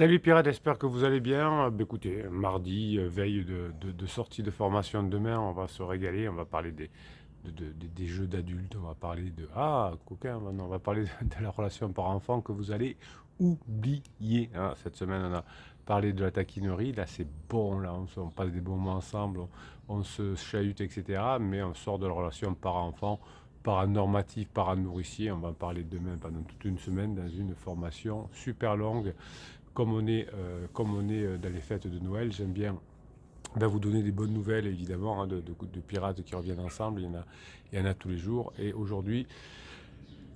Salut Pirate, j'espère que vous allez bien. Écoutez, mardi, veille de sortie de formation de demain, on va se régaler, on va parler des jeux d'adultes, on va parler de... Ah, coquin, maintenant, on va parler de la relation par-enfant que vous allez oublier, hein. Cette semaine, on a parlé de la taquinerie, là c'est bon, là on passe des bons moments ensemble, on se chahute, etc. Mais on sort de la relation par-enfant, paranormatif, paranourricier, on va en parler demain pendant toute une semaine dans une formation super longue. Comme on est dans les fêtes de Noël, j'aime bien vous donner des bonnes nouvelles, évidemment, hein, de pirates qui reviennent ensemble. Il y en a tous les jours. Et aujourd'hui,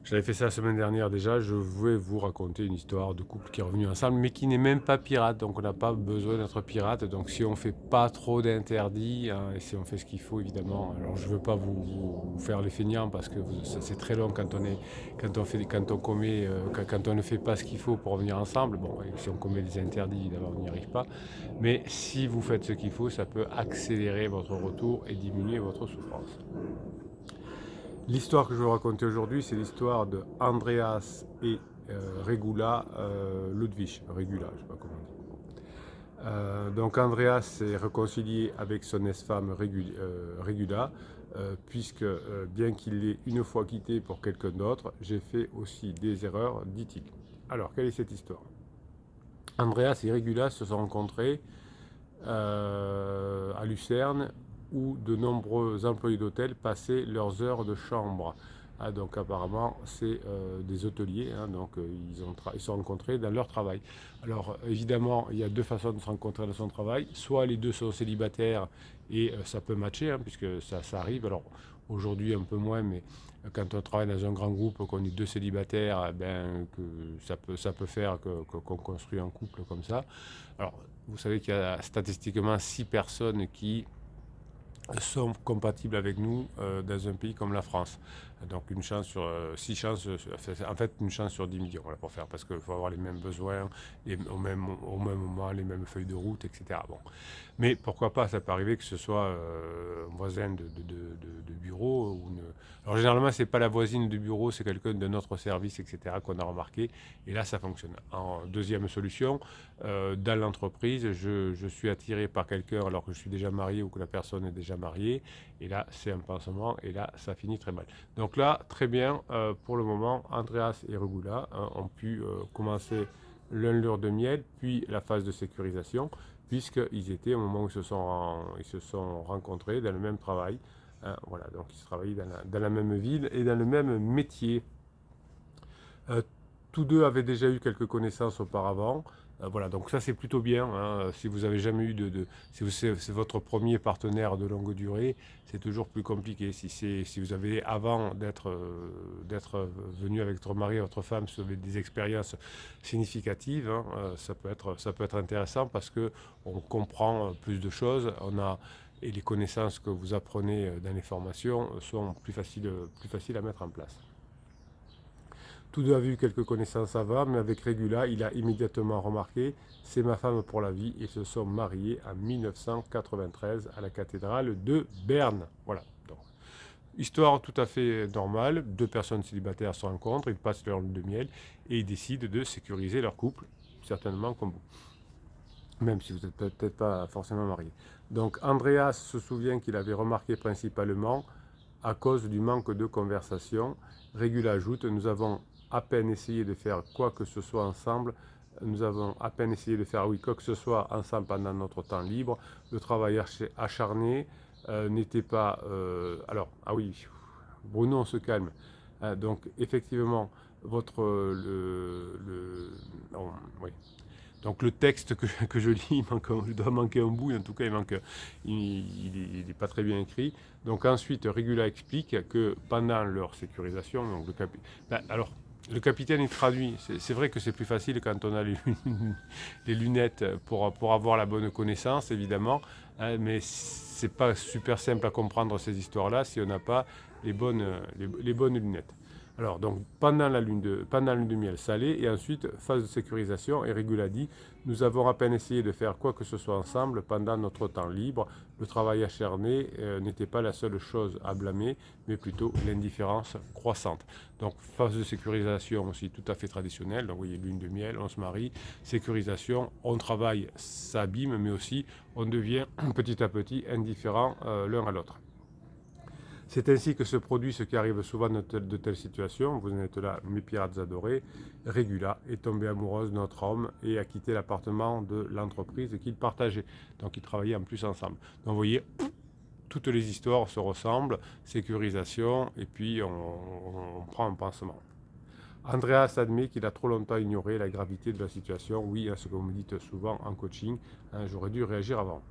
j'avais fait ça la semaine dernière déjà. Je vais vous raconter une histoire de couple qui est revenu ensemble, mais qui n'est même pas pirate. Donc on n'a pas besoin d'être pirate. Donc si on fait pas trop d'interdits, hein, et si on fait ce qu'il faut, évidemment. Alors je veux pas vous faire les feignants parce que c'est très long quand on ne fait pas ce qu'il faut pour revenir ensemble. Bon, et si on commet des interdits, évidemment, on n'y arrive pas. Mais si vous faites ce qu'il faut, ça peut accélérer votre retour et diminuer votre souffrance. L'histoire que je vais vous raconter aujourd'hui, c'est l'histoire de Andreas et Regula Ludwig. Regula, je ne sais pas comment on dit. Donc Andreas s'est réconcilié avec son ex-femme Regula, puisque bien qu'il l'ait une fois quitté pour quelqu'un d'autre, j'ai fait aussi des erreurs, dit-il. Alors, quelle est cette histoire? Andreas et Regula se sont rencontrés à Lucerne, où de nombreux employés d'hôtel passaient leurs heures de chambre. Ah, donc apparemment, c'est des hôteliers, hein, donc ils sont rencontrés dans leur travail. Alors évidemment, il y a deux façons de se rencontrer dans son travail. Soit les deux sont célibataires et ça peut matcher, hein, puisque ça arrive. Alors aujourd'hui un peu moins, mais quand on travaille dans un grand groupe, qu'on est deux célibataires, que ça peut faire qu'on construit un couple comme ça. Alors vous savez qu'il y a statistiquement 6 personnes qui sont compatibles avec nous dans un pays comme la France. Donc une chance sur 6 chances, en fait une chance sur 10 millions, voilà, pour faire, parce qu'il faut avoir les mêmes besoins, au même moment, les mêmes feuilles de route, etc. Bon. Mais pourquoi pas, ça peut arriver que ce soit un voisin de bureau. Alors généralement, c'est pas la voisine de bureau, c'est quelqu'un de notre service, etc., qu'on a remarqué. Et là, ça fonctionne. En deuxième solution, dans l'entreprise, je suis attiré par quelqu'un alors que je suis déjà marié ou que la personne est déjà mariée. Et là, c'est un pansement. Et là, ça finit très mal. Donc là, très bien, pour le moment, Andreas et Regula ont pu commencer l'un leur de miel, puis la phase de sécurisation, puisqu'ils étaient au moment où ils se sont rencontrés dans le même travail. Hein, voilà, donc ils travaillaient dans la même ville et dans le même métier. Euh, Tous deux avaient déjà eu quelques connaissances auparavant. Voilà, donc ça c'est plutôt bien, hein. Si vous avez jamais eu si c'est votre premier partenaire de longue durée, c'est toujours plus compliqué. Si vous avez, avant d'être venu avec votre mari et votre femme, si vous avez des expériences significatives, hein, ça peut être intéressant parce que on comprend plus de choses. Et les connaissances que vous apprenez dans les formations sont plus faciles à mettre en place. Tous deux avaient eu quelques connaissances avant, mais avec Regula, il a immédiatement remarqué: c'est ma femme pour la vie. Ils se sont mariés en 1993 à la cathédrale de Berne. Voilà. Donc, histoire tout à fait normale. Deux personnes célibataires se rencontrent, ils passent leur lune de miel et ils décident de sécuriser leur couple, certainement comme vous, même si vous n'êtes peut-être pas forcément marié. Donc Andreas se souvient qu'il avait remarqué principalement à cause du manque de conversation. Regula ajoute: nous avons à peine essayé de faire quoi que ce soit ensemble. Nous avons à peine essayé de faire, oui, quoi que ce soit ensemble pendant notre temps libre. Le travail acharné n'était pas... alors, ah oui, Bruno, on se calme. Donc, effectivement, votre... oh, oui. Donc le texte que je lis, il doit manquer un bout, en tout cas il n'est pas très bien écrit. Donc ensuite, Regula explique que pendant leur sécurisation, donc alors le capitaine il traduit. C'est vrai que c'est plus facile quand on a les lunettes pour avoir la bonne connaissance, évidemment, hein, mais c'est pas super simple à comprendre ces histoires-là si on n'a pas les bonnes lunettes. Alors, donc, pendant la lune de miel, Salé, et ensuite, phase de sécurisation, et Régula dit, nous avons à peine essayé de faire quoi que ce soit ensemble pendant notre temps libre. Le travail acharné n'était pas la seule chose à blâmer, mais plutôt l'indifférence croissante. Donc, phase de sécurisation aussi tout à fait traditionnelle. Donc, vous voyez, lune de miel, on se marie, sécurisation, on travaille, ça abîme, mais aussi on devient petit à petit indifférent l'un à l'autre. C'est ainsi que se produit ce qui arrive souvent de telles situations. Vous en êtes là, mes pirates adorés. Régula est tombée amoureuse de notre homme et a quitté l'appartement de l'entreprise qu'ils partageaient. Donc ils travaillaient en plus ensemble. Donc vous voyez, toutes les histoires se ressemblent. Sécurisation et puis on prend un pansement. Andreas admet qu'il a trop longtemps ignoré la gravité de la situation. Oui, ce que vous me dites souvent en coaching, j'aurais dû réagir avant.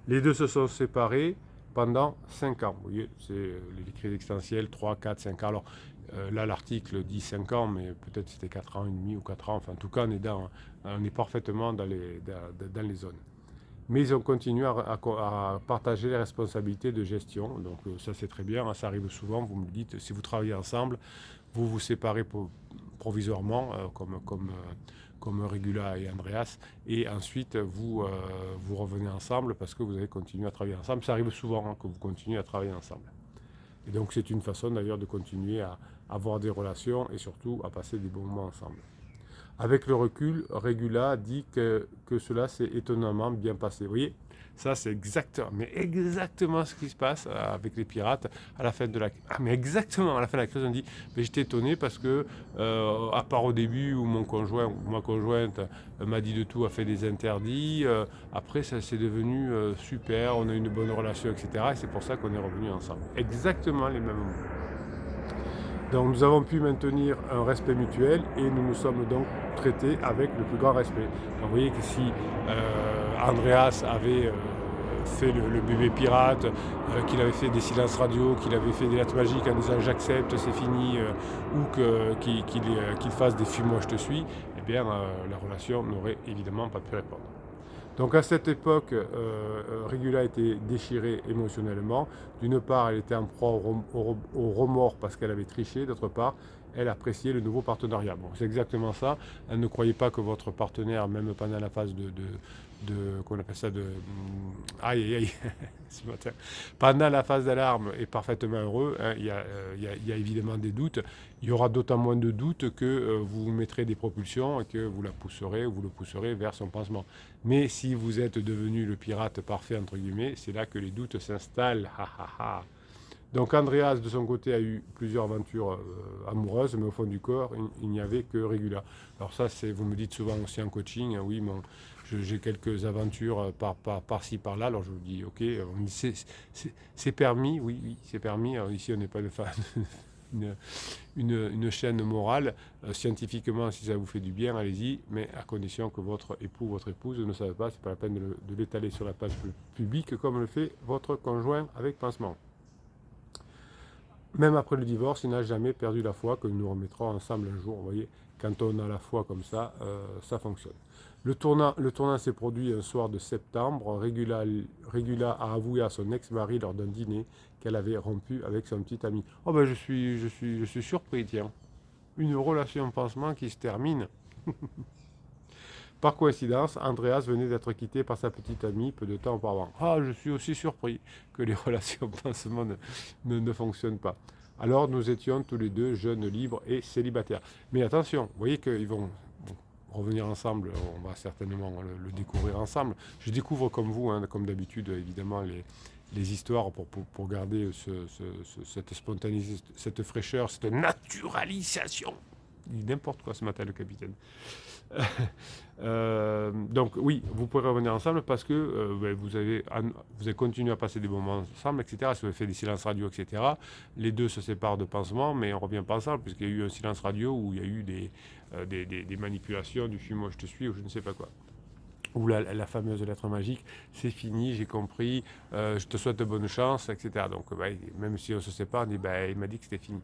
Les deux se sont séparés pendant 5 ans. Vous voyez, c'est les crises existentielles, 3, 4, 5 ans. Alors là, l'article dit 5 ans, mais peut-être c'était 4 ans et demi ou 4 ans. Enfin, en tout cas, on est parfaitement dans les zones. Mais ils ont continué à partager les responsabilités de gestion. Donc ça, c'est très bien. Ça arrive souvent, vous me le dites, si vous travaillez ensemble, vous vous séparez provisoirement, comme Regula et Andreas, et ensuite vous revenez ensemble parce que vous avez continué à travailler ensemble. Ça arrive souvent que vous continuez à travailler ensemble. Et donc c'est une façon d'ailleurs de continuer à avoir des relations et surtout à passer des bons moments ensemble. Avec le recul, Regula dit que cela s'est étonnamment bien passé. Vous voyez, ça c'est exactement ce qui se passe avec les pirates à la fin de la crise. Ah, mais exactement, à la fin de la crise, on dit, mais j'étais étonné parce que, à part au début où mon conjoint ou ma conjointe m'a dit de tout, a fait des interdits, après ça c'est devenu super, on a une bonne relation, etc. Et c'est pour ça qu'on est revenus ensemble. Exactement les mêmes mots. Donc nous avons pu maintenir un respect mutuel et nous nous sommes donc traités avec le plus grand respect. Donc vous voyez que si Andreas avait fait le bébé pirate, qu'il avait fait des silences radio, qu'il avait fait des lettres magiques en disant j'accepte, c'est fini, ou qu'il fasse des fuis moi je te suis, eh bien la relation n'aurait évidemment pas pu répondre. Donc à cette époque, Regula était déchirée émotionnellement. D'une part, elle était en proie au remords parce qu'elle avait triché. D'autre part, elle appréciait le nouveau partenariat. Bon, c'est exactement ça. Elle ne croyait pas que votre partenaire, même pendant la phase qu'on appelle ça aïe aïe aïe ce matin, pendant la phase d'alarme est parfaitement heureux. Hein, il y a évidemment des doutes. Il y aura d'autant moins de doutes que vous mettrez des propulsions et que vous le pousserez vers son pansement. Mais si vous êtes devenu le pirate parfait, entre guillemets, c'est là que les doutes s'installent. Donc Andreas, de son côté, a eu plusieurs aventures amoureuses, mais au fond du corps, il n'y avait que Regula. Alors ça, vous me dites souvent aussi en coaching, hein, oui, j'ai quelques aventures par-ci, par-là. Alors je vous dis, ok, c'est permis, oui, c'est permis. Alors ici, on n'est pas une chaîne morale. Scientifiquement, si ça vous fait du bien, allez-y, mais à condition que votre époux, votre épouse ne savent pas, c'est pas la peine de l'étaler sur la page publique comme le fait votre conjoint avec pansement. Même après le divorce, il n'a jamais perdu la foi que nous nous remettrons ensemble un jour. Vous voyez, quand on a la foi comme ça fonctionne. Le tournant s'est produit un soir de septembre. Regula a avoué à son ex-mari lors d'un dîner qu'elle avait rompu avec son petit ami. Oh ben je suis surpris, tiens. Une relation pansement qui se termine. Par coïncidence, Andreas venait d'être quitté par sa petite amie peu de temps auparavant. Ah, je suis aussi surpris que les relations pansement ne fonctionnent pas. Alors nous étions tous les deux jeunes, libres et célibataires. Mais attention, vous voyez qu'ils vont revenir ensemble, on va certainement le découvrir ensemble. Je découvre comme vous, hein, comme d'habitude, évidemment, les histoires pour garder cette spontanéité, cette fraîcheur, cette naturalisation. Il dit n'importe quoi ce matin, le capitaine. Donc oui, vous pourrez revenir ensemble parce que vous avez continué à passer des moments ensemble, etc. Si vous avez fait des silences radio, etc. Les deux se séparent de pansement, mais on ne revient pas ensemble puisqu'il y a eu un silence radio où il y a eu des manipulations, du fuis moi je te suis ou je ne sais pas quoi. Ou la fameuse lettre magique, c'est fini, j'ai compris, je te souhaite de bonne chance, etc. Donc même si on se sépare, on dit, il m'a dit que c'était fini.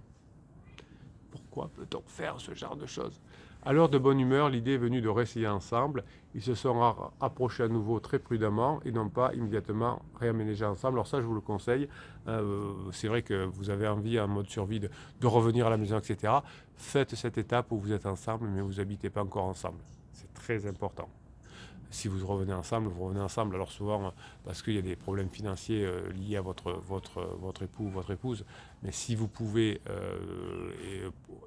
Pourquoi peut-on faire ce genre de choses ? Alors de bonne humeur, l'idée est venue de réessayer ensemble. Ils se sont approchés à nouveau très prudemment et non pas immédiatement réaménager ensemble. Alors ça, je vous le conseille. C'est vrai que vous avez envie, en mode survie, de revenir à la maison, etc. Faites cette étape où vous êtes ensemble, mais vous n'habitez pas encore ensemble. C'est très important. Si vous revenez ensemble, vous revenez ensemble. Alors souvent, parce qu'il y a des problèmes financiers liés à votre époux ou votre épouse. Mais si vous pouvez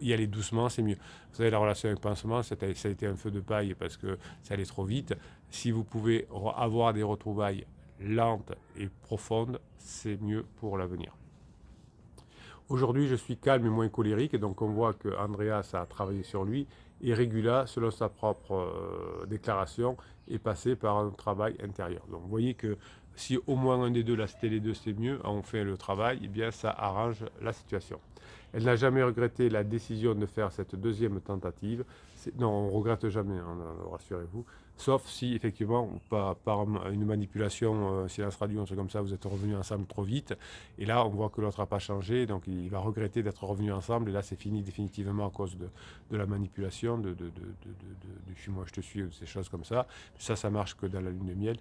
y aller doucement, c'est mieux. Vous savez, la relation avec pansement, ça a été un feu de paille parce que ça allait trop vite. Si vous pouvez avoir des retrouvailles lentes et profondes, c'est mieux pour l'avenir. Aujourd'hui, je suis calme et moins colérique, et donc on voit que Andreas a travaillé sur lui, et Regula, selon sa propre déclaration, est passé par un travail intérieur. Donc vous voyez que si au moins un des deux, là c'était les deux, c'est mieux, on fait le travail, et bien ça arrange la situation. Elle n'a jamais regretté la décision de faire cette deuxième tentative. Non, on ne regrette jamais, hein, rassurez-vous. Sauf si, effectivement, par une manipulation, silence radio, un truc comme ça, vous êtes revenus ensemble trop vite. Et là, on voit que l'autre n'a pas changé, donc il va regretter d'être revenu ensemble. Et là, c'est fini définitivement à cause de la manipulation, du suis-moi, je te suis, ces choses comme ça. Ça marche que dans la lune de miel.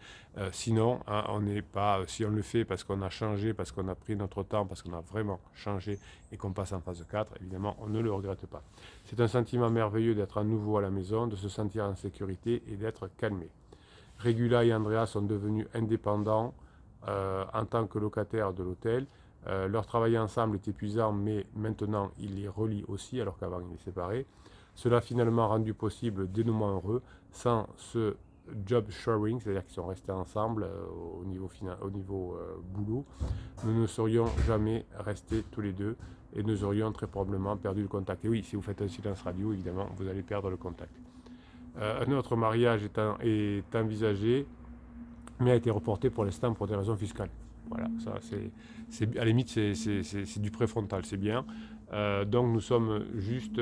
Sinon, hein, on n'est pas, si on le fait parce qu'on a changé, parce qu'on a pris notre temps, parce qu'on a vraiment changé et qu'on passe en phase 4, évidemment, on ne le regrette pas. C'est un sentiment merveilleux d'être à nouveau à la maison, de se sentir en sécurité et d'être calmé. Regula et Andrea sont devenus indépendants en tant que locataires de l'hôtel. Leur travail ensemble est épuisant, mais maintenant il les relie aussi, alors qu'avant il les séparait. Cela a finalement rendu possible des dénouement heureux sans ce job sharing, c'est-à-dire qu'ils sont restés ensemble au niveau boulot. Nous ne serions jamais restés tous les deux et nous aurions très probablement perdu le contact. Et oui, si vous faites un silence radio, évidemment, vous allez perdre le contact. Un autre mariage est envisagé, mais a été reporté pour l'instant pour des raisons fiscales. Voilà, ça à la limite c'est du préfrontal, c'est bien. Donc nous sommes juste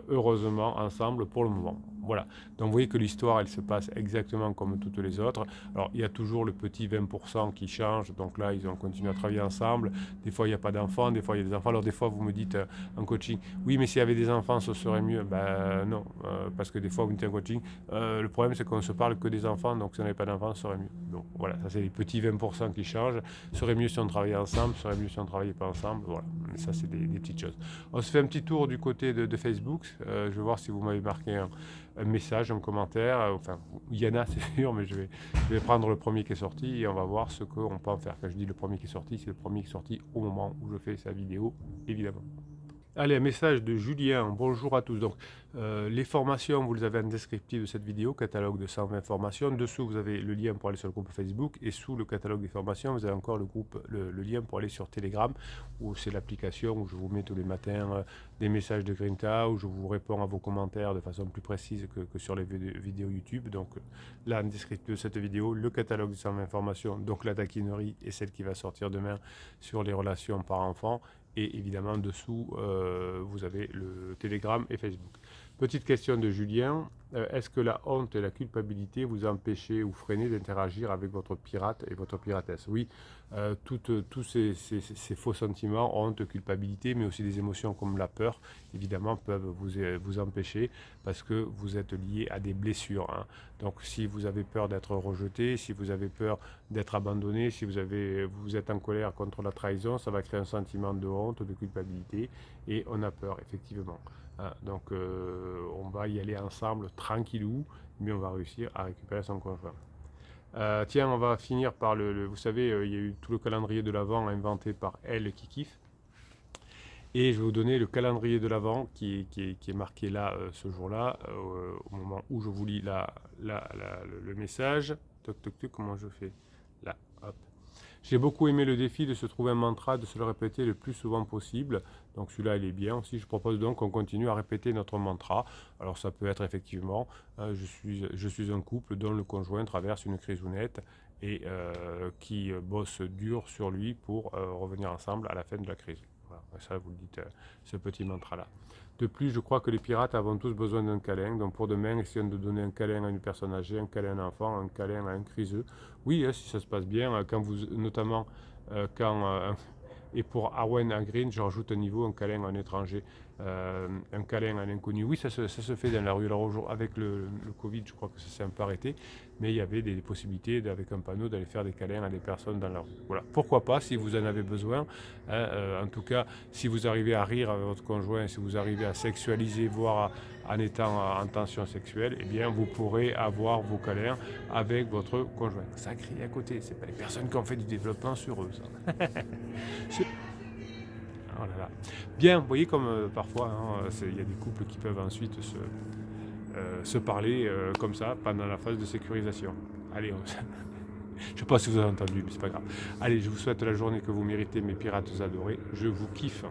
heureusement ensemble pour le moment. Voilà. Donc vous voyez que l'histoire elle se passe exactement comme toutes les autres. Alors il y a toujours le petit 20% qui change. Donc là ils ont continué à travailler ensemble. Des fois il n'y a pas d'enfants, des fois il y a des enfants. Alors des fois vous me dites en coaching, oui mais s'il y avait des enfants ce serait mieux. Ben non, parce que des fois vous me dites en coaching, le problème c'est qu'on ne se parle que des enfants. Donc si on n'avait pas d'enfants ce serait mieux. Donc voilà, ça c'est les petits 20% qui changent. Serait mieux si on travaillait ensemble, serait mieux si on ne travaillait pas ensemble. Voilà, mais ça c'est des petites choses. On se fait un petit tour du côté de Facebook. Je vais voir si vous m'avez marqué un message, un commentaire. Enfin, il y en a, c'est sûr, mais je vais prendre le premier qui est sorti et on va voir ce qu'on peut en faire. Quand je dis le premier qui est sorti, c'est le premier qui est sorti au moment où je fais sa vidéo, évidemment. Allez, un message de Julien. Bonjour à tous. Donc, les formations, vous les avez en descriptif de cette vidéo, catalogue de 120 formations. Dessous, vous avez le lien pour aller sur le groupe Facebook. Et sous le catalogue des formations, vous avez encore le lien pour aller sur Telegram, où c'est l'application où je vous mets tous les matins des messages de Grinta, où je vous réponds à vos commentaires de façon plus précise que sur les vidéos YouTube. Donc, là, en descriptif de cette vidéo, le catalogue de 120 formations, donc la taquinerie et celle qui va sortir demain sur les relations par enfant. Et évidemment, dessous, vous avez le Telegram et Facebook. Petite question de Julien. Est-ce que la honte et la culpabilité vous empêchaient ou freinaient d'interagir avec votre pirate et votre piratesse? Oui, tous ces faux sentiments, honte, culpabilité, mais aussi des émotions comme la peur, évidemment, peuvent vous empêcher parce que vous êtes lié à des blessures. Hein. Donc, si vous avez peur d'être rejeté, si vous avez peur d'être abandonné, si vous êtes en colère contre la trahison, ça va créer un sentiment de honte, de culpabilité, et on a peur, effectivement. Hein. Donc, on va y aller ensemble, tranquillou, mais on va réussir à récupérer son conjoint. Tiens, on va finir par vous savez, il y a eu tout le calendrier de l'Avent inventé par Elle qui kiffe. Et je vais vous donner le calendrier de l'Avent qui est marqué là, ce jour-là, au moment où je vous lis le message. Toc, toc, toc, comment je fais? Là, hop. J'ai beaucoup aimé le défi de se trouver un mantra, de se le répéter le plus souvent possible. Donc celui-là, il est bien aussi. Je propose donc qu'on continue à répéter notre mantra. Alors ça peut être effectivement, je suis un couple dont le conjoint traverse une crise honnête et qui bosse dur sur lui pour revenir ensemble à la fin de la crise. Voilà, ça vous le dites, ce petit mantra-là. De plus, je crois que les pirates avons tous besoin d'un câlin. Donc pour demain, essayons de donner un câlin à une personne âgée, un câlin à un enfant, un câlin à un criseux. Oui, si ça se passe bien, notamment quand... et pour Arwen à Green, je rajoute un niveau, un câlin à un étranger. un câlin à l'inconnu. Oui, ça se fait dans la rue. Alors avec le Covid, je crois que ça s'est un peu arrêté, mais il y avait des possibilités avec un panneau d'aller faire des câlins à des personnes dans la rue. Voilà. Pourquoi pas si vous en avez besoin, hein, en tout cas, si vous arrivez à rire avec votre conjoint, si vous arrivez à sexualiser, voire en étant en tension sexuelle, eh bien vous pourrez avoir vos câlins avec votre conjoint. Ça crie à côté, c'est pas les personnes qui ont fait du développement sur eux, ça. Oh là là. Bien, vous voyez comme parfois, hein, il y a des couples qui peuvent ensuite se parler comme ça pendant la phase de sécurisation. Allez, je ne sais pas si vous avez entendu, mais c'est pas grave. Allez, je vous souhaite la journée que vous méritez, mes pirates adorés. Je vous kiffe.